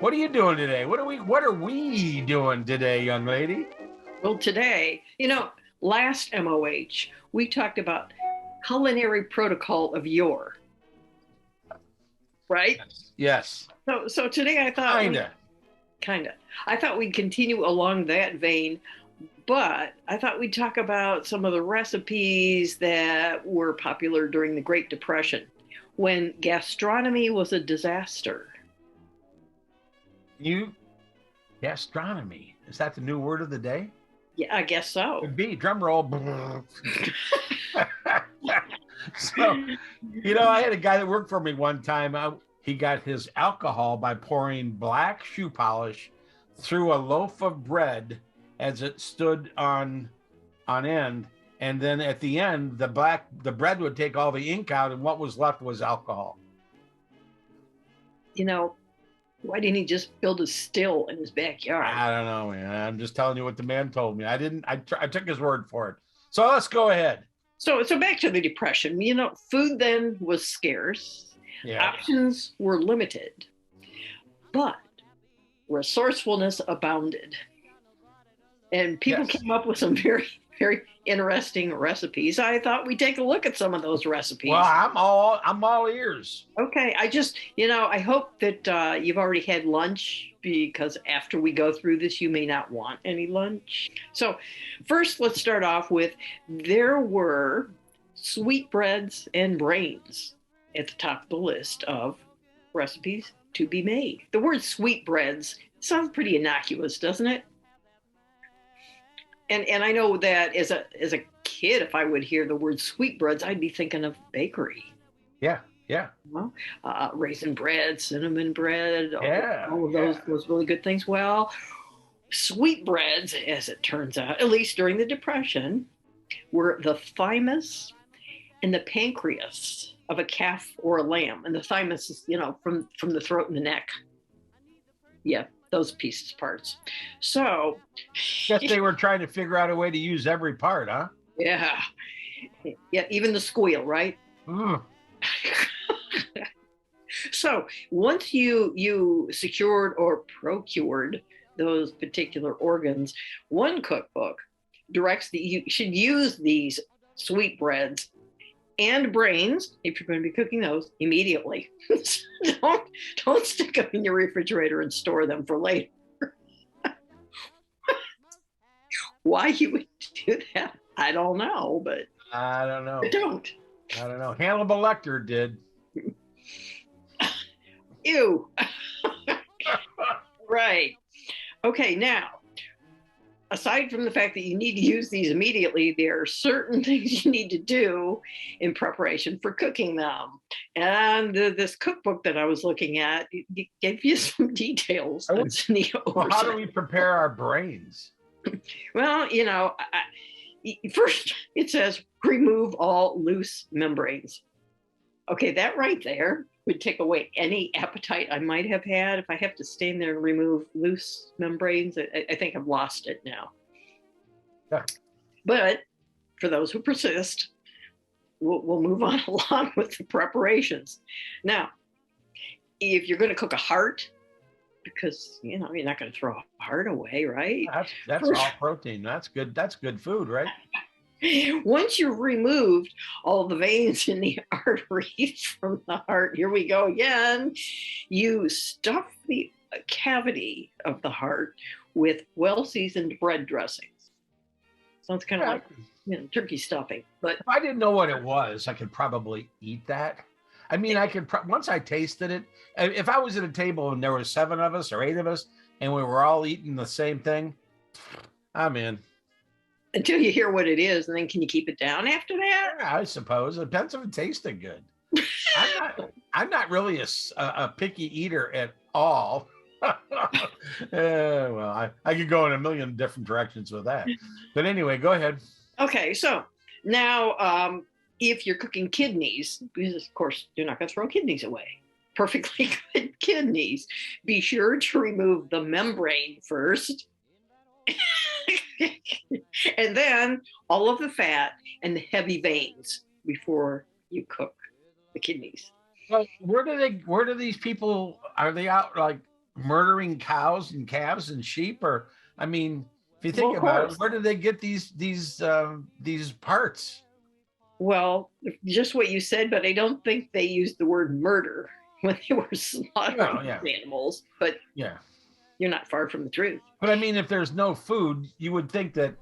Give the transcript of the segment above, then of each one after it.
What are you doing today? What are we doing today, young lady? Well, today, last MOH, we talked about culinary protocol of yore, right? Yes. So today I thought kinda. I thought we'd continue along that vein, but I thought we'd talk about some of the recipes that were popular during the Great Depression when gastronomy was a disaster. Gastronomy. Is that the new word of the day? Yeah, I guess so. Could be. Drum roll. So, I had a guy that worked for me one time. He got his alcohol by pouring black shoe polish through a loaf of bread as it stood on end, and then at the end, the bread would take all the ink out, and what was left was alcohol. Why didn't he just build a still in his backyard? I don't know, man. I'm just telling you what the man told me. I took his word for it. So let's go ahead. So back to the Depression. Food then was scarce. Yeah. Options were limited, but resourcefulness abounded. And people came up with some very, very interesting recipes. I thought we'd take a look at some of those recipes. Well, I'm all ears. Okay. I hope that you've already had lunch, because after we go through this, you may not want any lunch. So first, let's start off with, there were sweetbreads and brains at the top of the list of recipes to be made. The word sweetbreads sounds pretty innocuous, doesn't it? And I know that as a kid, if I would hear the word sweetbreads, I'd be thinking of bakery. Yeah. Raisin bread, cinnamon bread, all of those really good things. Well, sweetbreads, as it turns out, at least during the Depression, were the thymus and the pancreas of a calf or a lamb. And the thymus is, from the throat and the neck. Yeah, those parts. So, guess they were trying to figure out a way to use every part, huh? Yeah, even the squeal, right? Mm. So once you secured or procured those particular organs, one cookbook directs that you should use these sweetbreads and brains, if you're going to be cooking those, immediately. Don't stick them in your refrigerator and store them for later. Why you would do that, I don't know, but I don't know. I don't know. Hannibal Lecter did. Ew. Right. Okay, now, aside from the fact that you need to use these immediately, there are certain things you need to do in preparation for cooking them. And this cookbook that I was looking at gave you some details. Well, how do we prepare our brains? Well, first it says remove all loose membranes. Okay, that right there would take away any appetite I might have had. If I have to stand there and remove loose membranes, I think I've lost it now. Yeah. But for those who persist, we'll move on along with the preparations. Now, if you're going to cook a heart, because you're not going to throw a heart away, right? That's all protein. That's good. That's good food, right? Once you've removed all the veins in the arteries from the heart, here we go again. You stuff the cavity of the heart with well-seasoned bread dressings. Sounds kind of like turkey stuffing. But if I didn't know what it was, I could probably eat that. I mean, I could once I tasted it. If I was at a table and there were 7 of us or 8 of us, and we were all eating the same thing, I'm in. Until you hear what it is, and then can you keep it down after that? Yeah, I suppose. It depends if it tasted good. I'm not really a picky eater at all. Well, I could go in a million different directions with that. But anyway, go ahead. Okay, so now if you're cooking kidneys, because of course you're not going to throw kidneys away. Perfectly good kidneys. Be sure to remove the membrane first. And then all of the fat and the heavy veins before you cook the kidneys. Well, where do these people, are they out like murdering cows and calves and sheep? Or, I mean, if you think about it, where did they get these parts? Well, just what you said, but I don't think they used the word murder when they were slaughtering animals. But yeah, you're not far from the truth. But I mean, if there's no food, you would think that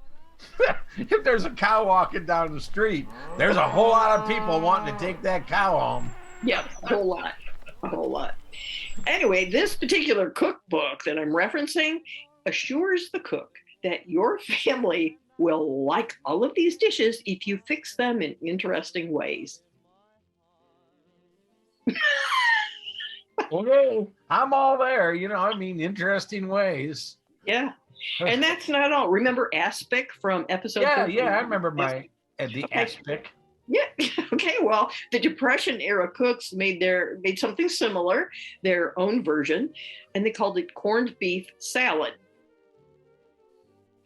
if there's a cow walking down the street, there's a whole lot of people wanting to take that cow home. Yeah, a whole lot. Anyway, this particular cookbook that I'm referencing assures the cook that your family will like all of these dishes if you fix them in interesting ways. Okay, I'm all there. Interesting ways. Yeah. And that's not all. Remember aspic from episode 13? Yeah, I remember the aspic. Yeah. Okay. Well, the Depression era cooks made something similar, their own version, and they called it corned beef salad.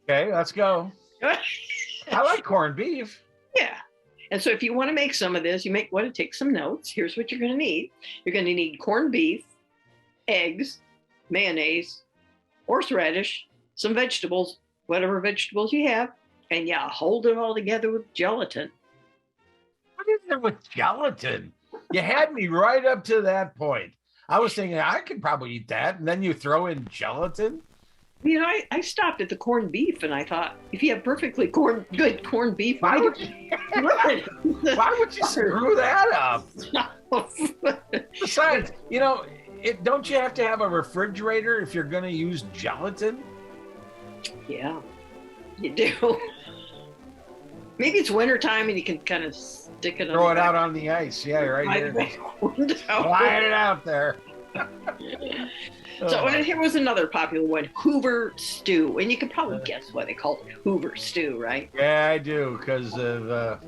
Okay, let's go. I like corned beef. Yeah. And so if you want to make some of this, you may want to take some notes. Here's what you're going to need. You're going to need corned beef, eggs, mayonnaise, horseradish, some vegetables, whatever vegetables you have, and hold it all together with gelatin. What is it with gelatin? You had me right up to that point. I was thinking I could probably eat that, and then you throw in gelatin? I stopped at the corned beef, and I thought, if you have perfectly good corned beef, why would you screw that up? Besides, don't you have to have a refrigerator if you're going to use gelatin? Yeah, you do. Maybe it's wintertime and you can kind of stick it. Throw it out on the ice. Yeah, right here. Slide it out there. So here was another popular one, Hoover Stew. And you can probably guess why they called it Hoover Stew, right? Yeah, I do, because of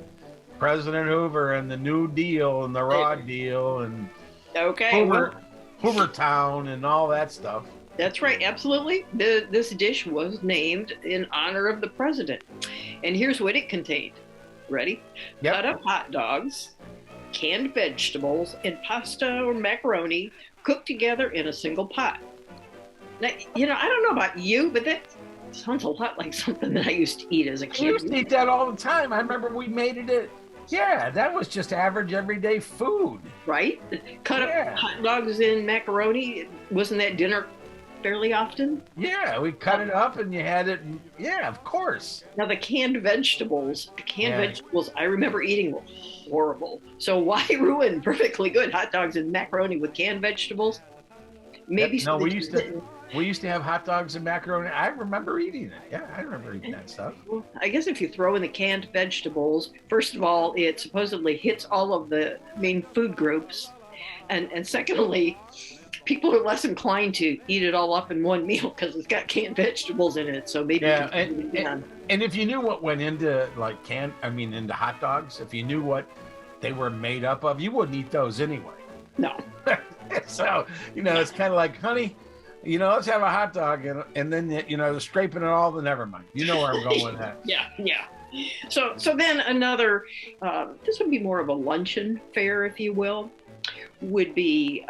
President Hoover and the New Deal and the Raw Deal and Hoover Town and all that stuff. That's right, absolutely. This dish was named in honor of the president. And here's what it contained. Ready? Yep. Cut up hot dogs, canned vegetables, and pasta or macaroni cooked together in a single pot. Now, I don't know about you, but that sounds a lot like something that I used to eat as a kid. We used to eat that all the time. I remember we made it. Yeah, that was just average everyday food. Right? Cut up hot dogs in macaroni. Wasn't that dinner fairly often? Yeah, we cut it up and you had it. Yeah, of course. Now the canned vegetables I remember eating were horrible. So why ruin perfectly good hot dogs and macaroni with canned vegetables? Maybe we used to have hot dogs and macaroni. I remember eating it. Yeah, I remember eating that stuff. Well, I guess if you throw in the canned vegetables, first of all, it supposedly hits all of the main food groups. And secondly, people are less inclined to eat it all up in one meal because it's got canned vegetables in it. So maybe and if you knew what went into into hot dogs, if you knew what they were made up of, you wouldn't eat those anyway. No. So it's kind of like, honey, let's have a hot dog, and then the scraping it all. Never mind. You know where I'm going with that. Yeah. So then another. This would be more of a luncheon fare, if you will. Would be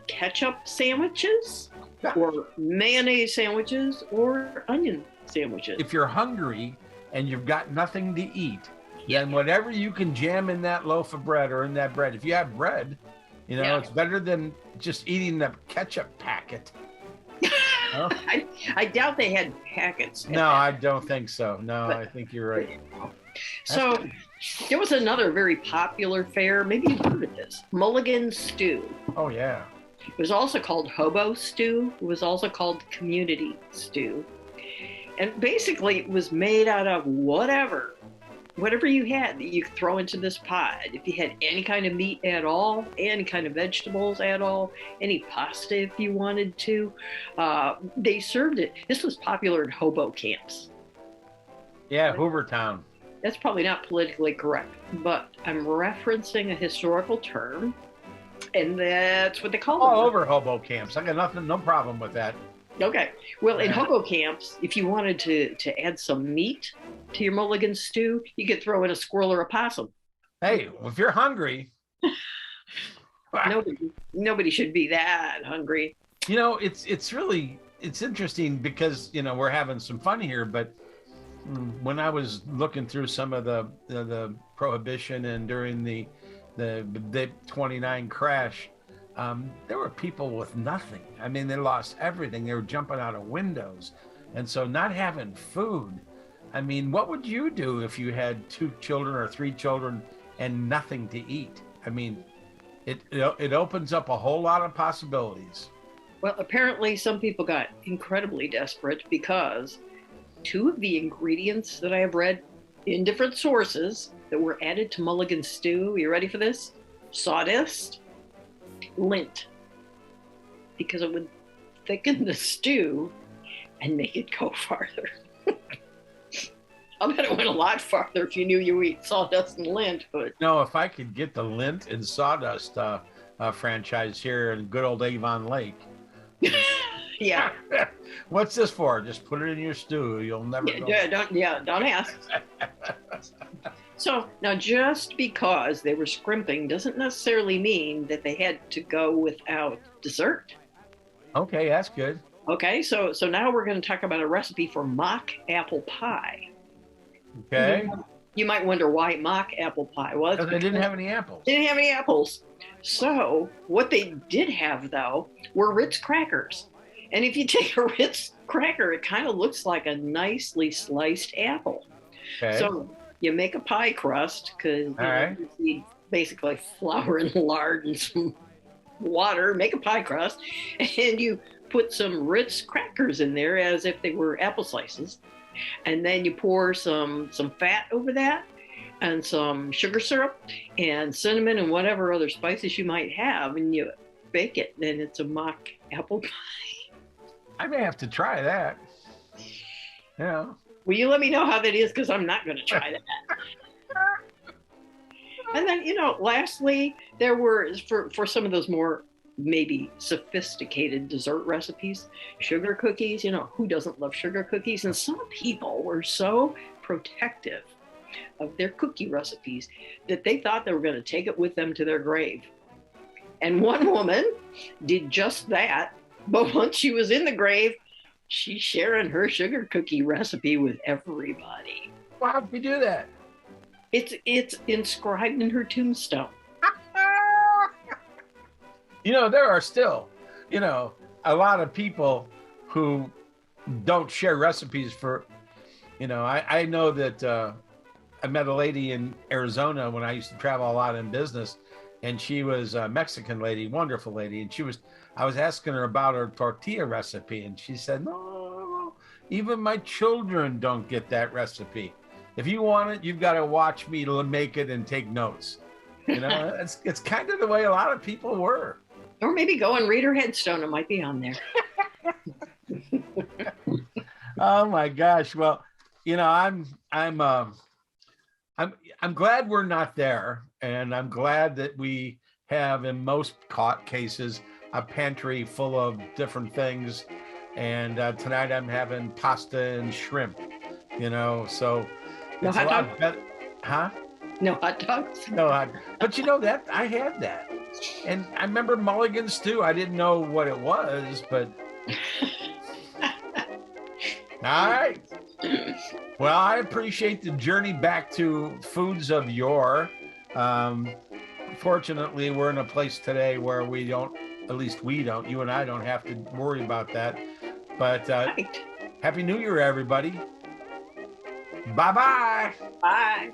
ketchup sandwiches, or mayonnaise sandwiches, or onion sandwiches. If you're hungry and you've got nothing to eat, then whatever you can jam in that loaf of bread or in that bread. If you have bread, it's better than just eating the ketchup packet. I doubt they had packets. No, I don't think so. No, I think you're right. So there was another very popular fare. Maybe you've heard of this. Mulligan Stew. Oh, yeah. It was also called Hobo Stew. It was also called Community Stew. And basically it was made out of whatever you had that you could throw into this pot. If you had any kind of meat at all, any kind of vegetables at all, any pasta if you wanted to, they served it. This was popular in hobo camps. Yeah, Hoover Town. That's probably not politically correct, but I'm referencing a historical term, and that's what they call them. All over hobo camps. I got no problem with that. Okay. Well, in hobo camps, if you wanted to add some meat to your Mulligan stew, you could throw in a squirrel or a possum. Hey, if you're hungry. Nobody should be that hungry. It's really interesting because we're having some fun here, but when I was looking through some of the prohibition and during the 29 crash, there were people with nothing. I mean, they lost everything. They were jumping out of windows, and so not having food. I mean, what would you do if you had 2 children or 3 children and nothing to eat? I mean, it opens up a whole lot of possibilities. Well, apparently some people got incredibly desperate because 2 of the ingredients that I have read in different sources that were added to Mulligan Stew, you ready for this? Sawdust, lint, because it would thicken the stew and make it go farther. I bet it went a lot farther if you knew you eat sawdust and lint. But no, if I could get the lint and sawdust franchise here in good old Avon Lake. Yeah. What's this for? Just put it in your stew. You'll never know. Don't ask. So now, just because they were scrimping doesn't necessarily mean that they had to go without dessert. Okay, that's good. Okay, so now we're going to talk about a recipe for mock apple pie. Okay. You might wonder why mock apple pie. Well, because they didn't have any apples. They didn't have any apples. So what they did have, though, were Ritz crackers. And if you take a Ritz cracker, it kind of looks like a nicely sliced apple. Okay. So you make a pie crust because you need basically flour and lard and some water, make a pie crust, and you put some Ritz crackers in there as if they were apple slices. And then you pour some fat over that and some sugar syrup and cinnamon and whatever other spices you might have, and you bake it. Then it's a mock apple pie. I may have to try that. Yeah. Will you let me know how that is? Because I'm not going to try that. And then, lastly, there were, for some of those more maybe sophisticated dessert recipes, sugar cookies. Who doesn't love sugar cookies? And some people were so protective of their cookie recipes that they thought they were going to take it with them to their grave. And one woman did just that, but once she was in the grave, she's sharing her sugar cookie recipe with everybody. Well, how'd you do that? It's inscribed in her tombstone. There are still, a lot of people who don't share recipes for, I know that I met a lady in Arizona when I used to travel a lot in business, and she was a Mexican lady, wonderful lady. And I was asking her about her tortilla recipe, and she said, no, even my children don't get that recipe. If you want it, you've got to watch me make it and take notes. It's kind of the way a lot of people were. Or maybe go and read her headstone. It might be on there. Oh my gosh. Well, I'm glad we're not there, and I'm glad that we have, in most cases, a pantry full of different things. And tonight I'm having pasta and shrimp. So no hot dog? Huh? No hot dogs? No hot. But that I had that. And I remember Mulligan Stew. I didn't know what it was, but all right. Well, I appreciate the journey back to foods of yore. Fortunately, we're in a place today where we don't, at least we don't, you and I don't have to worry about that. But right. Happy New Year, everybody. Bye-bye. Bye.